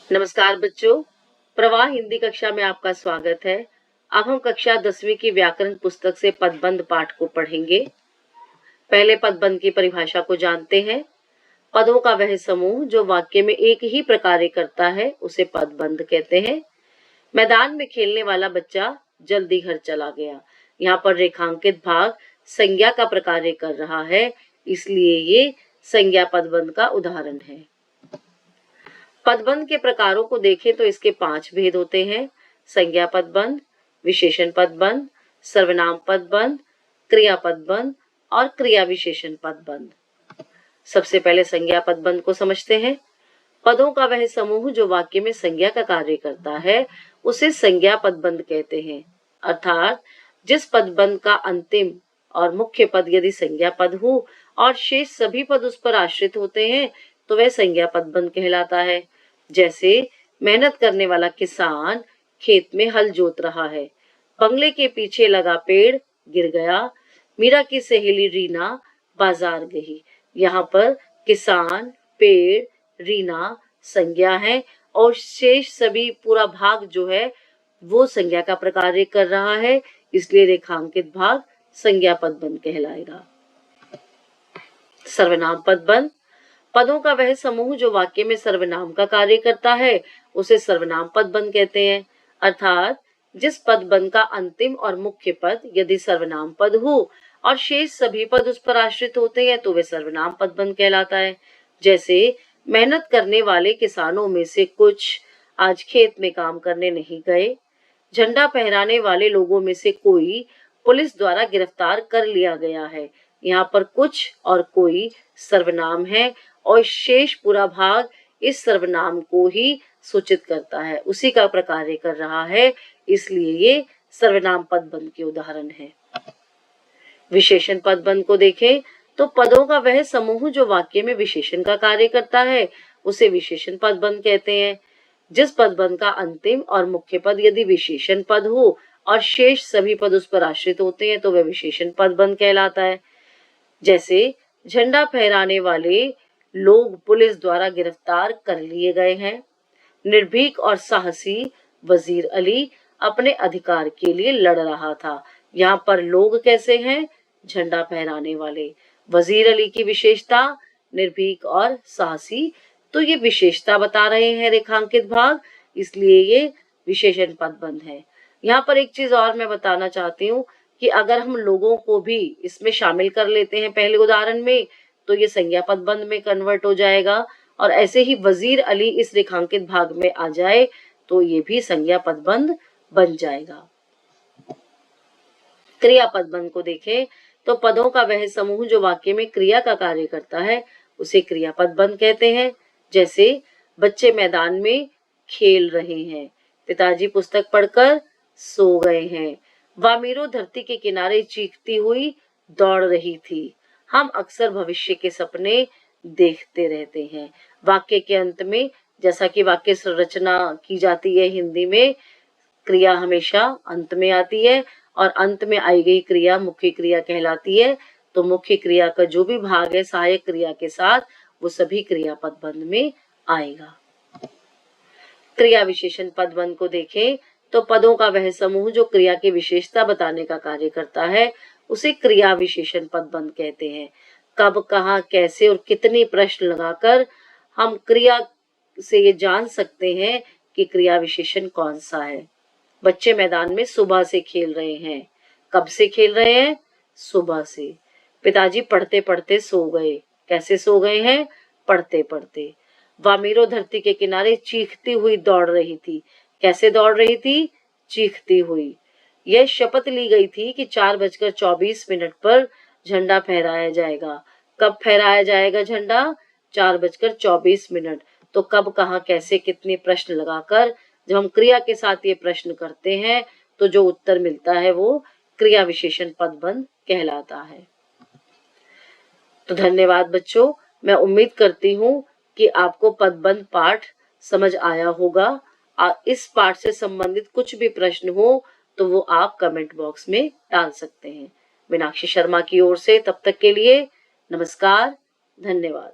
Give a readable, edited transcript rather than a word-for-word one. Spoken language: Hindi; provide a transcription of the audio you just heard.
नमस्कार बच्चों, प्रवाह हिंदी कक्षा में आपका स्वागत है। अब हम कक्षा 10वीं की व्याकरण पुस्तक से पदबंध पाठ को पढ़ेंगे। पहले पदबंध की परिभाषा को जानते हैं। पदों का वह समूह जो वाक्य में एक ही प्रकार करता है उसे पदबंध कहते हैं। मैदान में खेलने वाला बच्चा जल्दी घर चला गया। यहाँ पर रेखांकित भाग संज्ञा का प्रकार कर रहा है, इसलिए ये संज्ञा पदबंध का उदाहरण है। पदबंध के प्रकारों को देखें तो इसके 5 भेद होते हैं: संज्ञा पदबंध, विशेषण पदबंध, सर्वनाम पदबंध, क्रिया पदबंध और क्रिया विशेषण पदबंध। सबसे पहले संज्ञा पदबंध को समझते हैं। पदों का वह समूह जो वाक्य में संज्ञा का कार्य करता है उसे संज्ञा पदबंध कहते हैं। अर्थात जिस पदबंध का अंतिम और मुख्य पद यदि संज्ञा पद हो और शेष सभी पद उस पर आश्रित होते हैं तो वह संज्ञा पदबंध कहलाता है। जैसे मेहनत करने वाला किसान खेत में हल जोत रहा है। बंगले के पीछे लगा पेड़ गिर गया। मीरा की सहेली रीना बाजार गई। यहाँ पर किसान, पेड़, रीना संज्ञा है और शेष सभी पूरा भाग जो है वो संज्ञा का प्रकार कर रहा है, इसलिए रेखांकित भाग संज्ञा पदबंध कहलाएगा। सर्वनाम पदबंध, पदों का वह समूह जो वाक्य में सर्वनाम का कार्य करता है उसे सर्वनाम पदबंध कहते हैं। अर्थात जिस पदबंध का अंतिम और मुख्य पद यदि सर्वनाम पद हो और शेष सभी पद उस पर आश्रित होते हैं तो वे सर्वनाम पदबंध कहलाता है। जैसे मेहनत करने वाले किसानों में से कुछ आज खेत में काम करने नहीं गए। झंडा फहराने वाले लोगों में से कोई पुलिस द्वारा गिरफ्तार कर लिया गया है। यहाँ पर कुछ और कोई सर्वनाम है और शेष पूरा भाग इस सर्वनाम को ही सूचित करता है, उसी का प्रकार कर रहा है, इसलिए ये सर्वनाम पदबंध के उदाहरण है। विशेषण पदबंध को देखें तो पदों का वह समूह जो वाक्य में विशेषण का कार्य करता है उसे विशेषण पदबंध कहते हैं। जिस पदबंध का अंतिम और मुख्य पद यदि विशेषण पद हो और शेष सभी पद उस पर आश्रित होते हैं तो वह विशेषण पदबंध कहलाता है। जैसे झंडा फहराने वाले लोग पुलिस द्वारा गिरफ्तार कर लिए गए हैं। निर्भीक और साहसी वजीर अली अपने अधिकार के लिए लड़ रहा था। यहाँ पर लोग कैसे हैं? झंडा फहराने वाले। वजीर अली की विशेषता निर्भीक और साहसी, तो ये विशेषता बता रहे हैं रेखांकित भाग, इसलिए ये विशेषण पदबंध है। यहाँ पर एक चीज और मैं बताना चाहती हूँ कि अगर हम लोगों को भी इसमें शामिल कर लेते हैं पहले उदाहरण में तो ये संज्ञा पदबंध में कन्वर्ट हो जाएगा, और ऐसे ही वजीर अली इस रेखांकित भाग में आ जाए तो ये भी संज्ञा पदबंध बन जाएगा। क्रिया पदबंध को देखें तो पदों का वह समूह जो वाक्य में क्रिया का कार्य करता है उसे क्रिया पदबंध कहते हैं। जैसे बच्चे मैदान में खेल रहे हैं। पिताजी पुस्तक पढ़कर सो गए हैं। वामीरो धरती के किनारे चीखती हुई दौड़ रही थी। हम अक्सर भविष्य के सपने देखते रहते हैं। वाक्य के अंत में, जैसा कि वाक्य संरचना की जाती है हिंदी में, क्रिया हमेशा अंत में आती है और अंत में आई गई क्रिया मुख्य क्रिया कहलाती है। तो मुख्य क्रिया का जो भी भाग है सहायक क्रिया के साथ वो सभी क्रिया पदबंध में आएगा। क्रिया विशेषण पदबंध को देखें तो पदों का वह समूह जो क्रिया की विशेषता बताने का कार्य करता है उसे क्रिया विशेषण पदबंध कहते हैं। कब, कहाँ, कैसे और कितने प्रश्न लगाकर हम क्रिया से ये जान सकते हैं कि क्रिया विशेषण कौन सा है। बच्चे मैदान में सुबह से खेल रहे हैं। कब से खेल रहे हैं? सुबह से। पिताजी पढ़ते पढ़ते सो गए। कैसे सो गए हैं? पढ़ते पढ़ते। वामीरो धरती के किनारे चीखती हुई दौड़ रही थी। कैसे दौड़ रही थी? चीखती हुई। यह शपथ ली गई थी कि 4:24 पर झंडा फहराया जाएगा। कब फहराया जाएगा झंडा? 4:24। तो कब, कहाँ, कैसे, कितने प्रश्न लगाकर जब हम क्रिया के साथ ये प्रश्न करते हैं तो जो उत्तर मिलता है वो क्रिया विशेषण पदबंध कहलाता है। तो धन्यवाद बच्चों, मैं उम्मीद करती हूँ कि आपको पदबंध पाठ समझ आया होगा। इस पाठ से संबंधित कुछ भी प्रश्न हो तो वो आप कमेंट बॉक्स में डाल सकते हैं। मीनाक्षी शर्मा की ओर से तब तक के लिए नमस्कार, धन्यवाद।